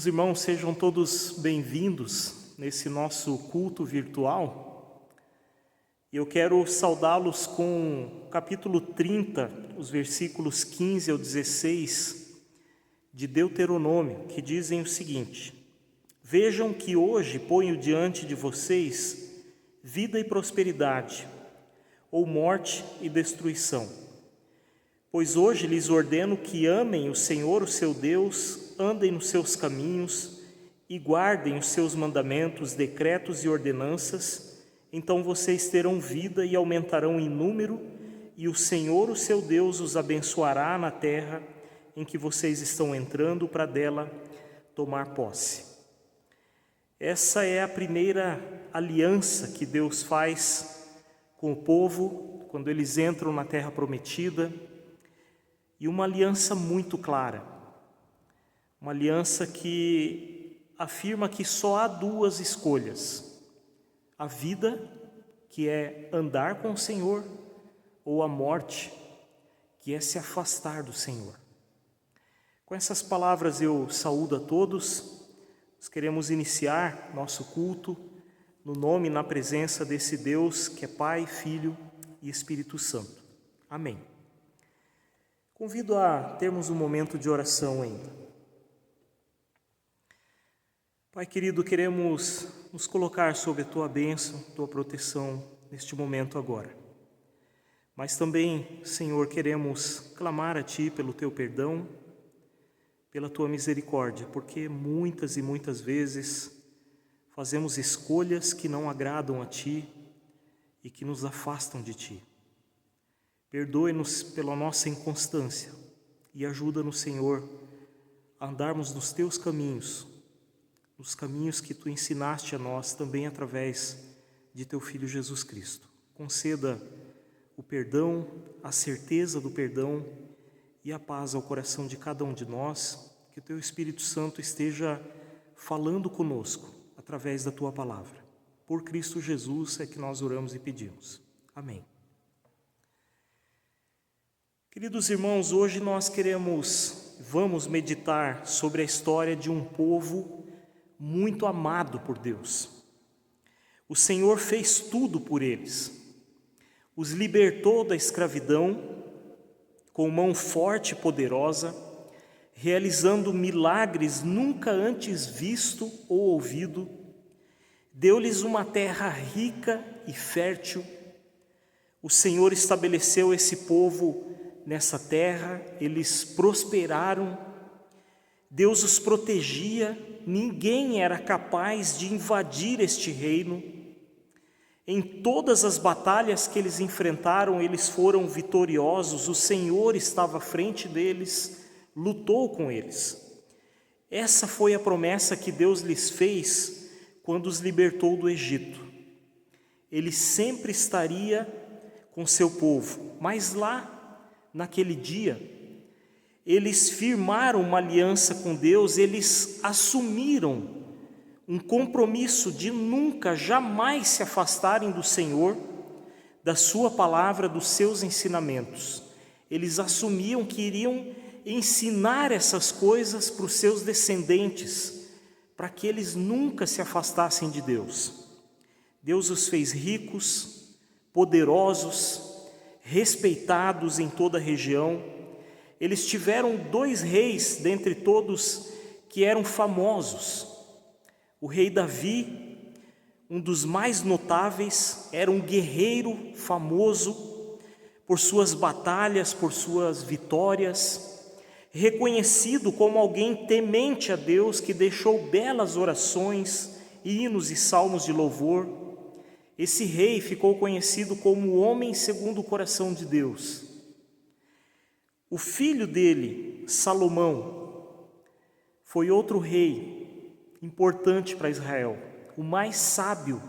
Queridos irmãos, sejam todos bem-vindos nesse nosso culto virtual. Eu quero saudá-los com o capítulo 30, os versículos 15 ao 16 de Deuteronômio, que dizem o seguinte: Vejam que hoje ponho diante de vocês vida e prosperidade, ou morte e destruição. Pois hoje lhes ordeno que amem o Senhor, o seu Deus, andem nos seus caminhos e guardem os seus mandamentos, decretos e ordenanças, então vocês terão vida e aumentarão em número, e o Senhor, o seu Deus, os abençoará na terra em que vocês estão entrando para dela tomar posse. Essa é a primeira aliança que Deus faz com o povo quando eles entram na terra prometida, e uma aliança muito clara. Uma aliança que afirma que só há duas escolhas: a vida, que é andar com o Senhor, ou a morte, que é se afastar do Senhor. Com essas palavras eu saúdo a todos. Nós queremos iniciar nosso culto no nome e na presença desse Deus que é Pai, Filho e Espírito Santo. Amém. Convido a termos um momento de oração ainda. Pai querido, queremos nos colocar sob a Tua bênção, Tua proteção neste momento agora. Mas também, Senhor, queremos clamar a Ti pelo Teu perdão, pela Tua misericórdia, porque muitas e muitas vezes fazemos escolhas que não agradam a Ti e que nos afastam de Ti. Perdoe-nos pela nossa inconstância e ajuda-nos, Senhor, a andarmos nos Teus caminhos, nos caminhos que Tu ensinaste a nós também através de Teu Filho Jesus Cristo. Conceda o perdão, a certeza do perdão e a paz ao coração de cada um de nós, que o Teu Espírito Santo esteja falando conosco através da Tua palavra. Por Cristo Jesus é que nós oramos e pedimos. Amém. Queridos irmãos, hoje nós vamos meditar sobre a história de um povo muito amado por Deus. O Senhor fez tudo por eles. Os libertou da escravidão com mão forte e poderosa, realizando milagres nunca antes visto ou ouvido. Deu-lhes uma terra rica e fértil. O Senhor estabeleceu esse povo nessa terra, eles prosperaram. Deus os protegia, ninguém era capaz de invadir este reino. Em todas as batalhas que eles enfrentaram, eles foram vitoriosos, o Senhor estava à frente deles, lutou com eles. Essa foi a promessa que Deus lhes fez quando os libertou do Egito. Ele sempre estaria com seu povo. Mas lá, naquele dia, eles firmaram uma aliança com Deus, eles assumiram um compromisso de nunca, jamais se afastarem do Senhor, da sua palavra, dos seus ensinamentos. Eles assumiam que iriam ensinar essas coisas para os seus descendentes, para que eles nunca se afastassem de Deus. Deus os fez ricos, poderosos, respeitados em toda a região. Eles tiveram 2 reis dentre todos que eram famosos. O rei Davi, um dos mais notáveis, era um guerreiro famoso por suas batalhas, por suas vitórias, reconhecido como alguém temente a Deus, que deixou belas orações, hinos e salmos de louvor. Esse rei ficou conhecido como o homem segundo o coração de Deus. O filho dele, Salomão, foi outro rei importante para Israel, o mais sábio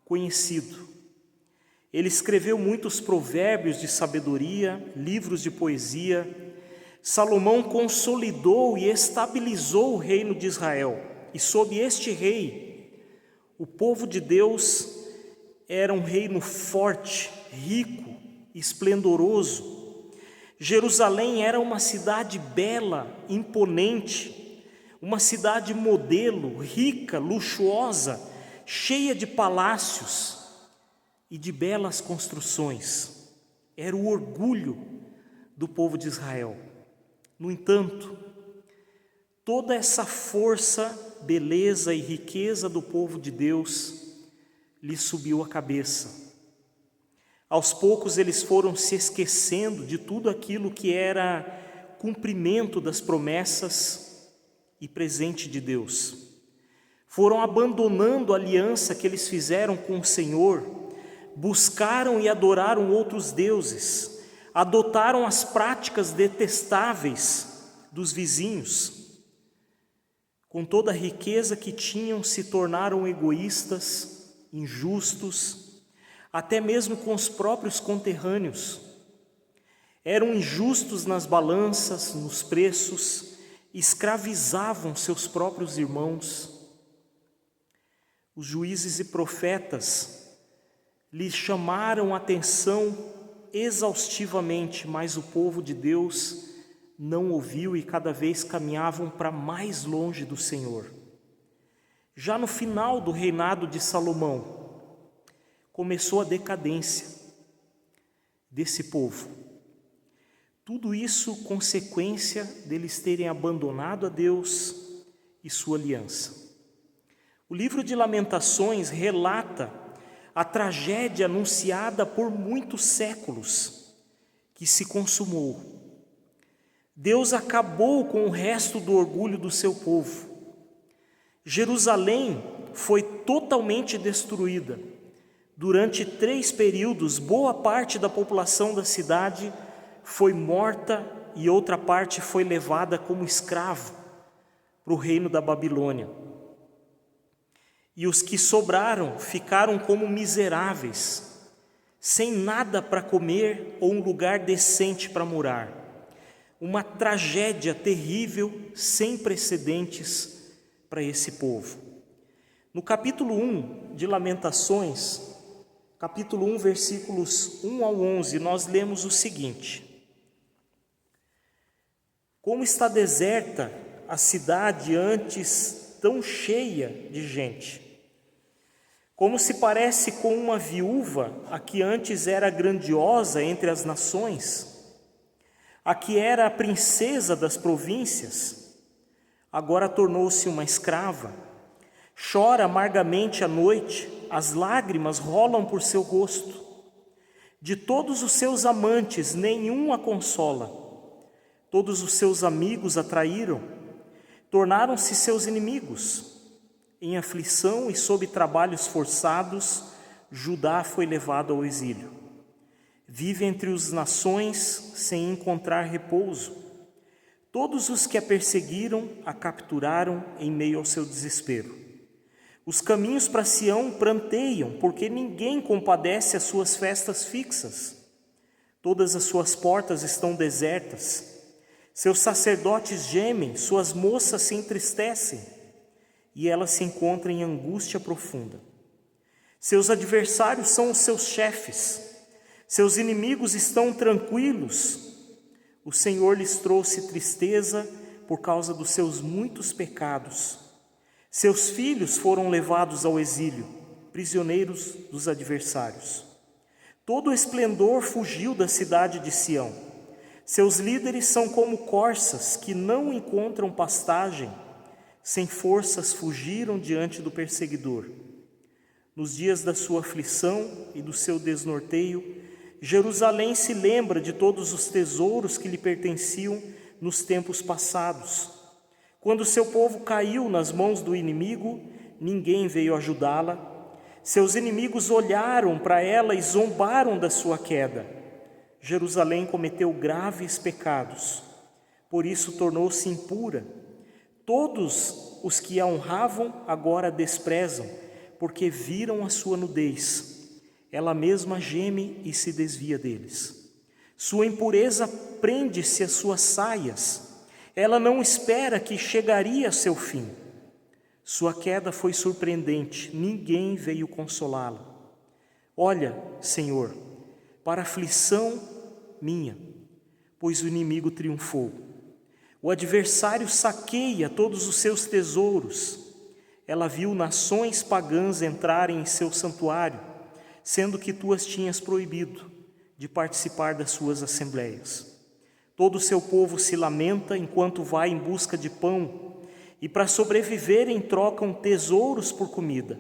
conhecido. Ele escreveu muitos provérbios de sabedoria, livros de poesia. Salomão consolidou e estabilizou o reino de Israel. E sob este rei, o povo de Deus era um reino forte, rico, esplendoroso. Jerusalém era uma cidade bela, imponente, uma cidade modelo, rica, luxuosa, cheia de palácios e de belas construções. Era o orgulho do povo de Israel. No entanto, toda essa força, beleza e riqueza do povo de Deus lhe subiu a cabeça. Aos poucos eles foram se esquecendo de tudo aquilo que era cumprimento das promessas e presente de Deus. Foram abandonando a aliança que eles fizeram com o Senhor, buscaram e adoraram outros deuses, adotaram as práticas detestáveis dos vizinhos. Com toda a riqueza que tinham, se tornaram egoístas, injustos, até mesmo com os próprios conterrâneos. Eram injustos nas balanças, nos preços, escravizavam seus próprios irmãos. Os juízes e profetas lhes chamaram a atenção exaustivamente, mas o povo de Deus não ouviu e cada vez caminhavam para mais longe do Senhor. Já no final do reinado de Salomão, começou a decadência desse povo. Tudo isso consequência deles terem abandonado a Deus e sua aliança. O livro de Lamentações relata a tragédia anunciada por muitos séculos, que se consumou. Deus acabou com o resto do orgulho do seu povo. Jerusalém foi totalmente destruída. Durante 3 períodos, boa parte da população da cidade foi morta e outra parte foi levada como escravo para o reino da Babilônia. E os que sobraram ficaram como miseráveis, sem nada para comer ou um lugar decente para morar. Uma tragédia terrível, sem precedentes para esse povo. No capítulo 1 de Lamentações, capítulo 1, versículos 1 ao 11, nós lemos o seguinte: Como está deserta a cidade antes tão cheia de gente. Como se parece com uma viúva, a que antes era grandiosa entre as nações, a que era a princesa das províncias, agora tornou-se uma escrava. Chora amargamente à noite, as lágrimas rolam por seu rosto. De todos os seus amantes, nenhum a consola. Todos os seus amigos a traíram, tornaram-se seus inimigos. Em aflição e sob trabalhos forçados, Judá foi levado ao exílio. Vive entre as nações sem encontrar repouso. Todos os que a perseguiram a capturaram em meio ao seu desespero. Os caminhos para Sião pranteiam, porque ninguém compadece as suas festas fixas. Todas as suas portas estão desertas. Seus sacerdotes gemem, suas moças se entristecem, e elas se encontram em angústia profunda. Seus adversários são os seus chefes, seus inimigos estão tranquilos. O Senhor lhes trouxe tristeza por causa dos seus muitos pecados. Seus filhos foram levados ao exílio, prisioneiros dos adversários. Todo o esplendor fugiu da cidade de Sião. Seus líderes são como corças que não encontram pastagem, sem forças fugiram diante do perseguidor. Nos dias da sua aflição e do seu desnorteio, Jerusalém se lembra de todos os tesouros que lhe pertenciam nos tempos passados. Quando seu povo caiu nas mãos do inimigo, ninguém veio ajudá-la. Seus inimigos olharam para ela e zombaram da sua queda. Jerusalém cometeu graves pecados, por isso tornou-se impura. Todos os que a honravam agora a desprezam, porque viram a sua nudez. Ela mesma geme e se desvia deles. Sua impureza prende-se às suas saias. Ela não espera que chegaria a seu fim. Sua queda foi surpreendente, ninguém veio consolá-la. Olha, Senhor, para a aflição minha, pois o inimigo triunfou. O adversário saqueia todos os seus tesouros. Ela viu nações pagãs entrarem em seu santuário, sendo que tu as tinhas proibido de participar das suas assembleias. Todo o seu povo se lamenta enquanto vai em busca de pão, e para sobreviverem trocam tesouros por comida.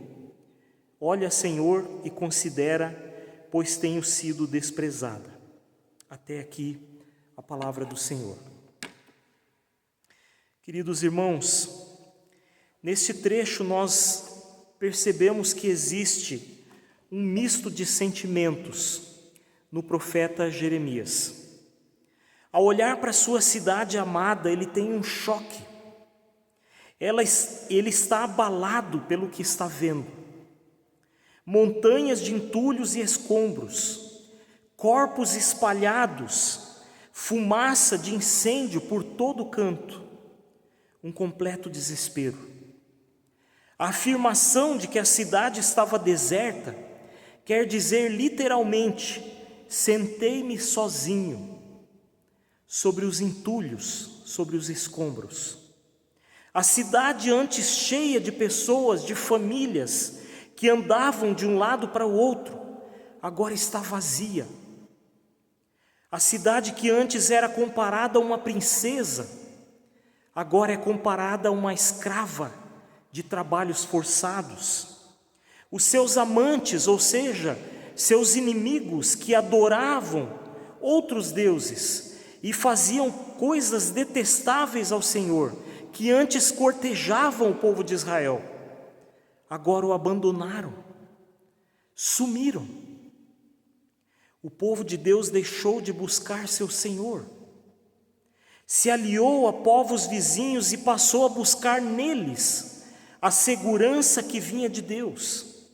Olha, Senhor, e considera, pois tenho sido desprezada. Até aqui a palavra do Senhor. Queridos irmãos, neste trecho nós percebemos que existe um misto de sentimentos no profeta Jeremias. Ao olhar para a sua cidade amada, ele tem um choque. Ele está abalado pelo que está vendo. Montanhas de entulhos e escombros, corpos espalhados, fumaça de incêndio por todo canto. Um completo desespero. A afirmação de que a cidade estava deserta quer dizer literalmente: sentei-me sozinho sobre os entulhos, sobre os escombros. A cidade antes cheia de pessoas, de famílias, que andavam de um lado para o outro, agora está vazia. A cidade que antes era comparada a uma princesa, agora é comparada a uma escrava de trabalhos forçados. Os seus amantes, ou seja, seus inimigos que adoravam outros deuses e faziam coisas detestáveis ao Senhor, que antes cortejavam o povo de Israel, agora o abandonaram, sumiram. O povo de Deus deixou de buscar seu Senhor, se aliou a povos vizinhos e passou a buscar neles a segurança que vinha de Deus.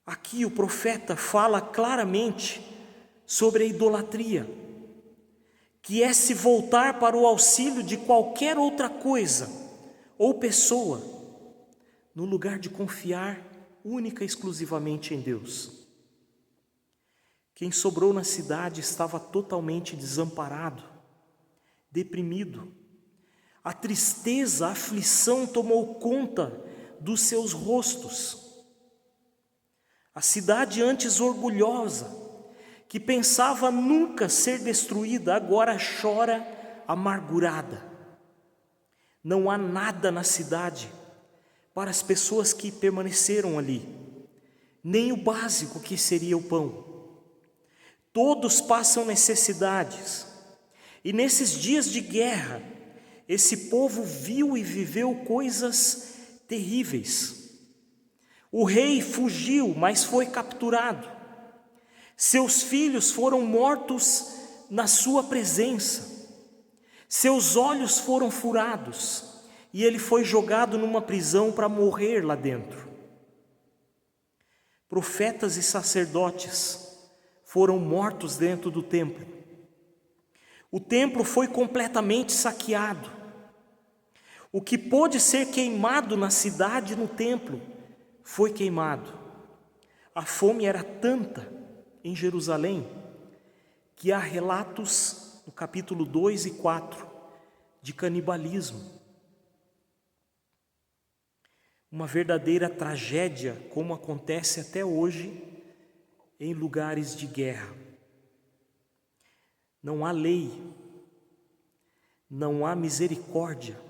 Aqui o profeta fala claramente sobre a idolatria, que é se voltar para o auxílio de qualquer outra coisa ou pessoa, no lugar de confiar única e exclusivamente em Deus. Quem sobrou na cidade estava totalmente desamparado, deprimido. A tristeza, a aflição tomou conta dos seus rostos. A cidade antes orgulhosa, que pensava nunca ser destruída, agora chora amargurada. Não há nada na cidade para as pessoas que permaneceram ali, nem o básico que seria o pão. Todos passam necessidades, e nesses dias de guerra, esse povo viu e viveu coisas terríveis. O rei fugiu, mas foi capturado. Seus filhos foram mortos na sua presença. Seus olhos foram furados e ele foi jogado numa prisão para morrer lá dentro. Profetas e sacerdotes foram mortos dentro do templo. O templo foi completamente saqueado. O que pôde ser queimado na cidade e no templo foi queimado. A fome era tanta em Jerusalém que há relatos no capítulo 2 e 4 de canibalismo. Uma verdadeira tragédia, como acontece até hoje em lugares de guerra. Não há lei, não há misericórdia,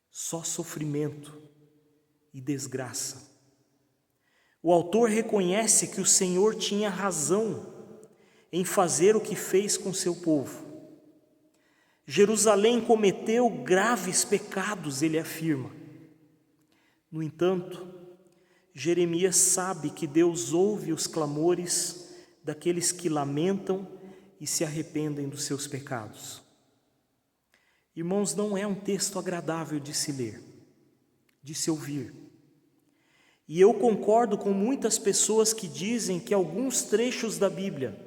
só sofrimento e desgraça. O autor reconhece que o Senhor tinha razão em fazer o que fez com seu povo. Jerusalém cometeu graves pecados, ele afirma. No entanto, Jeremias sabe que Deus ouve os clamores daqueles que lamentam e se arrependem dos seus pecados. Irmãos, não é um texto agradável de se ler, de se ouvir. E eu concordo com muitas pessoas que dizem que alguns trechos da Bíblia,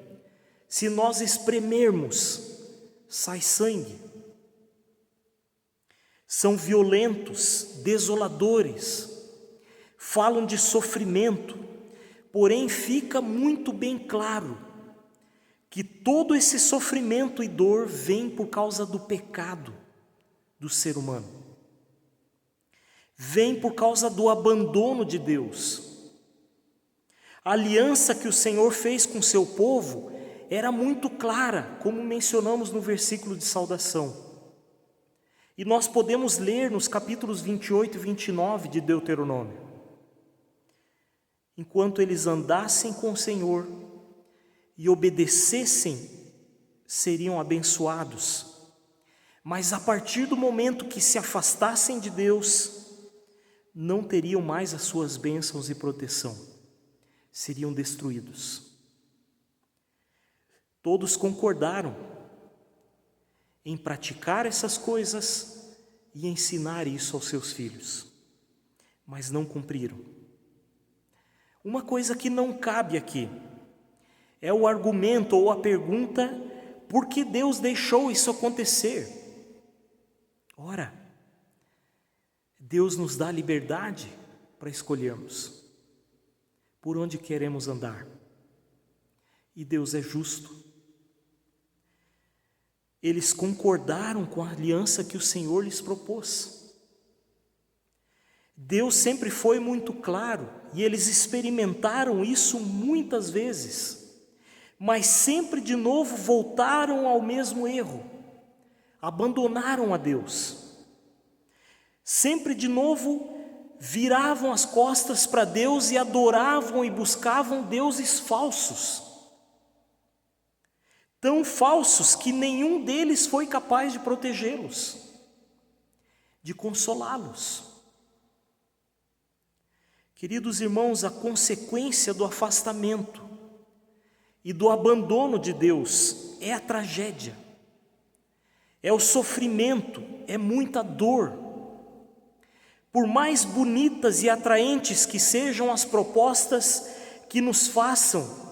se nós espremermos, sai sangue. São violentos, desoladores, falam de sofrimento, porém fica muito bem claro que todo esse sofrimento e dor vem por causa do pecado do ser humano. Vem por causa do abandono de Deus. A aliança que o Senhor fez com seu povo era muito clara, como mencionamos no versículo de saudação. E nós podemos ler nos capítulos 28 e 29 de Deuteronômio. Enquanto eles andassem com o Senhor e obedecessem, seriam abençoados. Mas a partir do momento que se afastassem de Deus, não teriam mais as suas bênçãos e proteção. Seriam destruídos. Todos concordaram em praticar essas coisas e ensinar isso aos seus filhos, mas não cumpriram. Uma coisa que não cabe aqui é o argumento ou a pergunta: por que Deus deixou isso acontecer? Ora, Deus nos dá liberdade para escolhermos por onde queremos andar, e Deus é justo. Eles concordaram com a aliança que o Senhor lhes propôs. Deus sempre foi muito claro e eles experimentaram isso muitas vezes, mas sempre de novo voltaram ao mesmo erro, abandonaram a Deus. Sempre de novo viravam as costas para Deus e adoravam e buscavam deuses falsos. Tão falsos que nenhum deles foi capaz de protegê-los, de consolá-los. Queridos irmãos, a consequência do afastamento e do abandono de Deus é a tragédia, é o sofrimento, é muita dor. Por mais bonitas e atraentes que sejam as propostas que nos façam,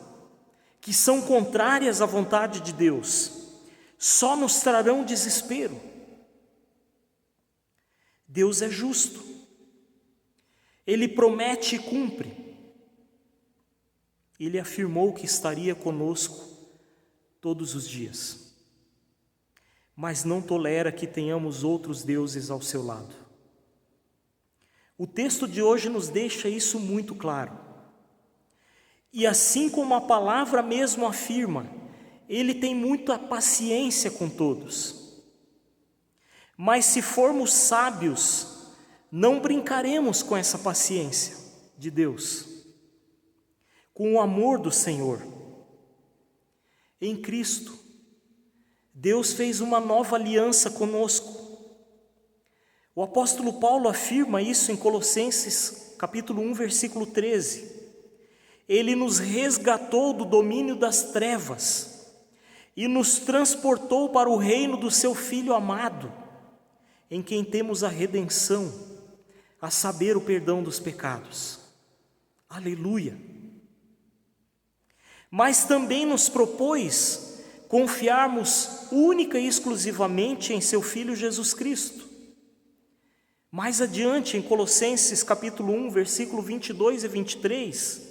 que são contrárias à vontade de Deus, só nos trarão desespero. Deus é justo. Ele promete e cumpre. Ele afirmou que estaria conosco todos os dias, mas não tolera que tenhamos outros deuses ao seu lado. O texto de hoje nos deixa isso muito claro. E assim como a palavra mesmo afirma, ele tem muita paciência com todos. Mas se formos sábios, não brincaremos com essa paciência de Deus, com o amor do Senhor. Em Cristo, Deus fez uma nova aliança conosco. O apóstolo Paulo afirma isso em Colossenses capítulo 1, versículo 13. Ele nos resgatou do domínio das trevas e nos transportou para o reino do seu Filho amado, em quem temos a redenção, a saber, o perdão dos pecados. Aleluia! Mas também nos propôs confiarmos única e exclusivamente em seu Filho Jesus Cristo. Mais adiante, em Colossenses capítulo 1, versículo 22 e 23,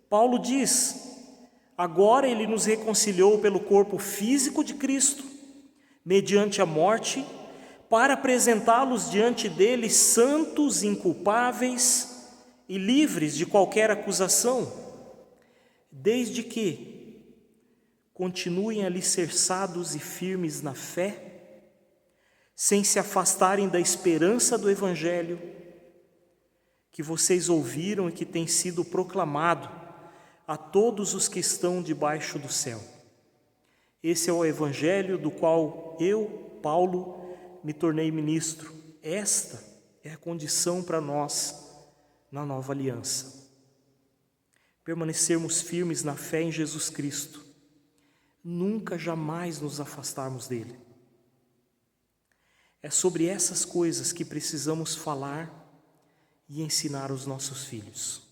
Paulo diz: agora ele nos reconciliou pelo corpo físico de Cristo, mediante a morte, para apresentá-los diante dele santos, inculpáveis e livres de qualquer acusação, desde que continuem alicerçados e firmes na fé, sem se afastarem da esperança do Evangelho que vocês ouviram e que tem sido proclamado a todos os que estão debaixo do céu. Esse é o Evangelho do qual eu, Paulo, me tornei ministro. Esta é a condição para nós na nova aliança. Permanecermos firmes na fé em Jesus Cristo, nunca jamais nos afastarmos dele. É sobre essas coisas que precisamos falar e ensinar aos nossos filhos.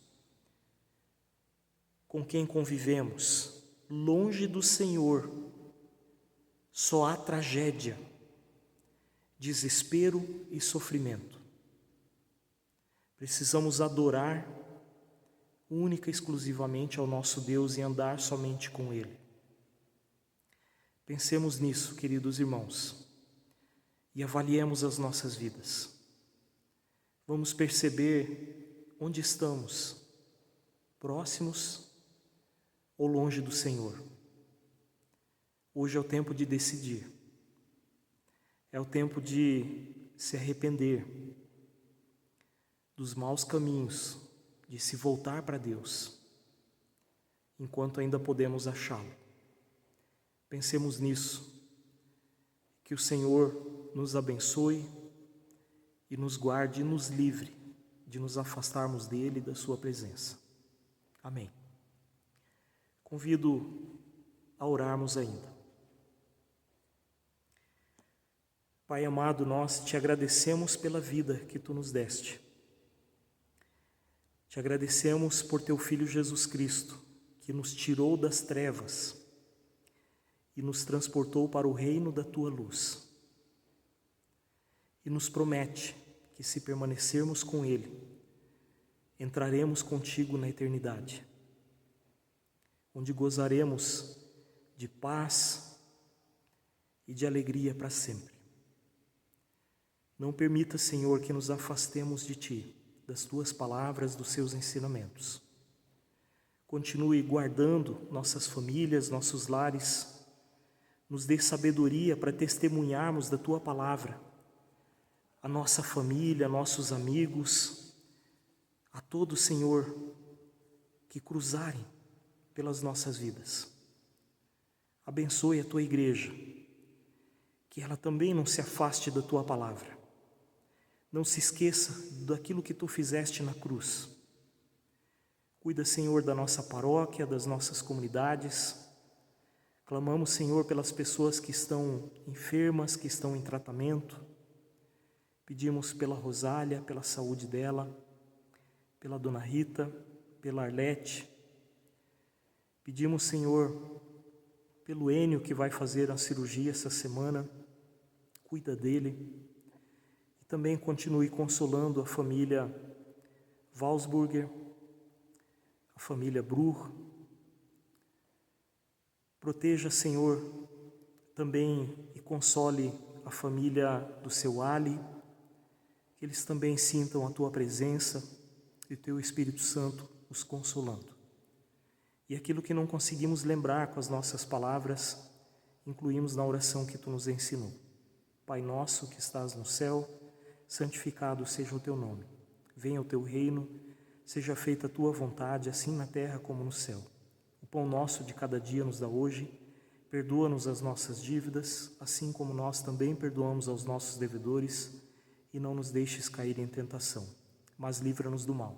Com quem convivemos, longe do Senhor, só há tragédia, desespero e sofrimento. Precisamos adorar única e exclusivamente ao nosso Deus e andar somente com Ele. Pensemos nisso, queridos irmãos, e avaliemos as nossas vidas. Vamos perceber onde estamos, próximos ou longe do Senhor. Hoje é o tempo de decidir. É o tempo de se arrepender dos maus caminhos, de se voltar para Deus, enquanto ainda podemos achá-lo. Pensemos nisso, que o Senhor nos abençoe e nos guarde e nos livre de nos afastarmos dele e da sua presença. Amém. Convido a orarmos ainda. Pai amado, nós te agradecemos pela vida que tu nos deste. Te agradecemos por teu Filho Jesus Cristo, que nos tirou das trevas e nos transportou para o reino da tua luz. E nos promete que, se permanecermos com Ele, entraremos contigo na eternidade, onde gozaremos de paz e de alegria para sempre. Não permita, Senhor, que nos afastemos de Ti, das Tuas palavras, dos Seus ensinamentos. Continue guardando nossas famílias, nossos lares. Nos dê sabedoria para testemunharmos da Tua palavra a nossa família, a nossos amigos, a todos, Senhor, que cruzarem pelas nossas vidas. Abençoe a Tua igreja, que ela também não se afaste da Tua palavra. Não se esqueça daquilo que Tu fizeste na cruz. Cuida, Senhor, da nossa paróquia, das nossas comunidades. Clamamos, Senhor, pelas pessoas que estão enfermas, que estão em tratamento. Pedimos pela Rosália, pela saúde dela, pela Dona Rita, pela Arlete. Pedimos, Senhor, pelo Enio, que vai fazer a cirurgia essa semana. Cuida dele. E também continue consolando a família Walsburger, a família Bruch. Proteja, Senhor, também e console a família do seu Ali, que eles também sintam a Tua presença e o Teu Espírito Santo os consolando. E aquilo que não conseguimos lembrar com as nossas palavras, incluímos na oração que Tu nos ensinou. Pai nosso que estás no céu, santificado seja o Teu nome. Venha o Teu reino, seja feita a Tua vontade, assim na terra como no céu. O pão nosso de cada dia nos dá hoje. Perdoa-nos as nossas dívidas, assim como nós também perdoamos aos nossos devedores. E não nos deixes cair em tentação, mas livra-nos do mal.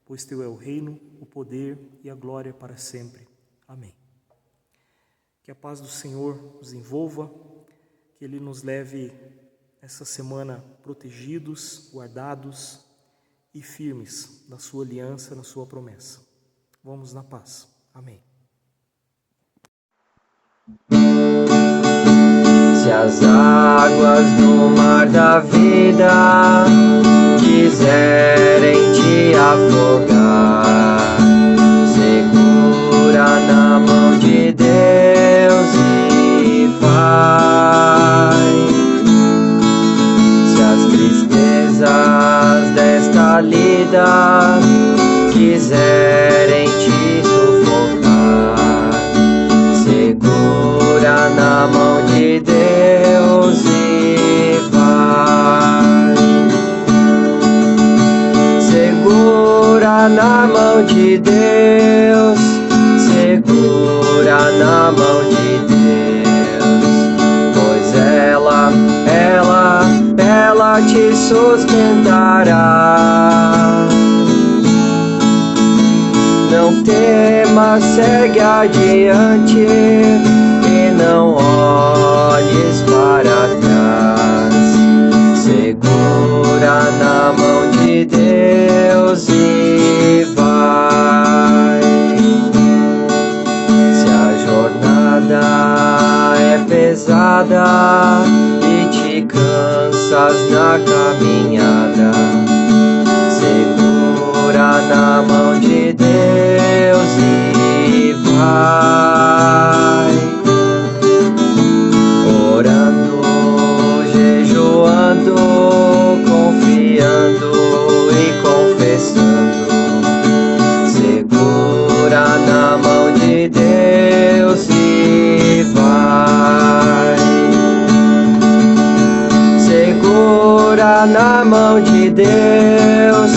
Pois Teu é o reino, o poder e a glória para sempre. Amém. Que a paz do Senhor nos envolva, que Ele nos leve essa semana protegidos, guardados e firmes na sua aliança, na sua promessa. Vamos na paz. Amém. Se as águas do mar da vida quiserem te afogar, segura na mão de Deus e vai. Se as tristezas desta lida quiserem te sufocar, segura na mão de Deus e vai. Segura na mão de Deus, segura na mão de Deus, pois ela te sustentará. Não temas, segue adiante e não olhes para trás. Segura na mão de Deus e vai. Se a jornada é pesada e te cansas na caminhada, segura na mão de Deus e vai. Orando, jejuando, confiando e confessando, segura na mão de Deus e vai. Segura na mão de Deus,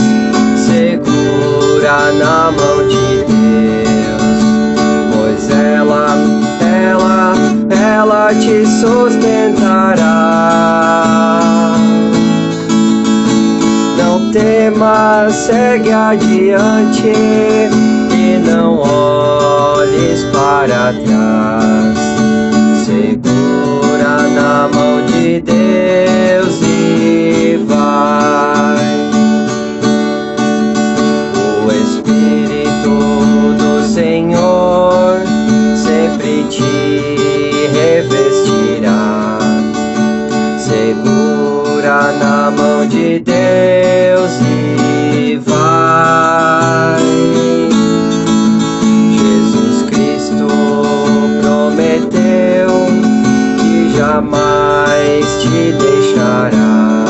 segura na mão de Deus, pois ela te sustentará. Não temas, segue adiante e não olhes para trás. Segura na mão de Deus e vai. O Espírito do Senhor sempre te revestirá. Segura na mão de Deus e vai. Jesus Cristo prometeu que jamais te deixará.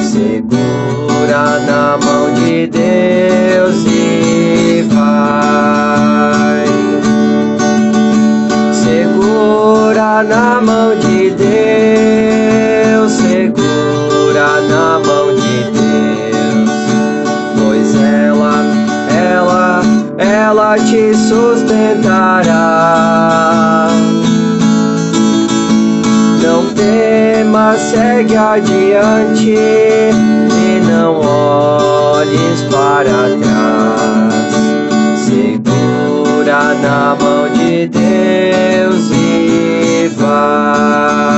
Segura na mão de Deus e vai. Segura na mão de Deus, segura na mão de Deus, pois ela te sustentará. Não temas, segue adiante e não olhes para trás. Segura na mão de Deus e vai.